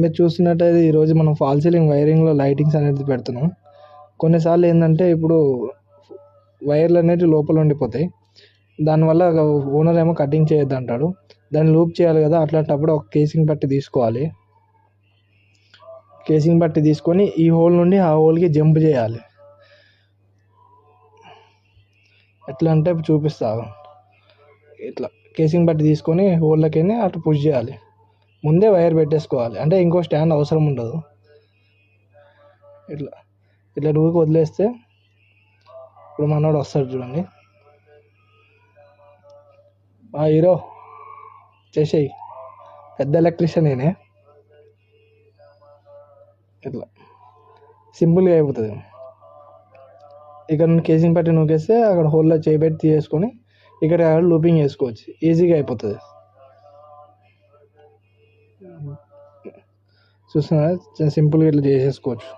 మీరు చూస్తున్నట్టయితే ఈరోజు మనం ఫాల్ సీలింగ్ వైరింగ్లో లైటింగ్స్ అనేది పెడుతున్నాం. కొన్నిసార్లు ఏంటంటే ఇప్పుడు వైర్లు అనేవి లోపల ఉండిపోతాయి. దానివల్ల ఓనర్ ఏమో కటింగ్ చేయొద్దు అంటాడు. దాన్ని లూప్ చేయాలి కదా, అట్లాంటప్పుడు ఒక కేసింగ్ పట్టి తీసుకోవాలి. కేసింగ్ పట్టి తీసుకొని ఈ హోల్ నుండి ఆ హోల్కి జంప్ చేయాలి. ఎట్లా అంటే చూపిస్తా. ఇట్లా కేసింగ్ పట్టి తీసుకొని హోల్లోకి అటు పుష్ చేయాలి. ముందే వైర్ పెట్టేసుకోవాలి, అంటే ఇంకో స్టాండ్ అవసరం ఉండదు. ఇట్లా ఇట్లా డూకి వదిలేస్తే ఇప్పుడు మనోడు వస్తాడు చూడండి. హీరో చేసేయి, పెద్ద ఎలక్ట్రీషియన్ నేనే. ఇట్లా సింపుల్గా అయిపోతుంది. ఇక్కడ నుండి కేసింగ్ పట్టి నూకేస్తే అక్కడ హోల్లో చేయబెట్టి తీసేసుకొని ఇక్కడ లూపింగ్ చేసుకోవచ్చు, ఈజీగా అయిపోతుంది. చూస్తున్నా సింపుల్గా ఇట్లా చేసేసుకోవచ్చు.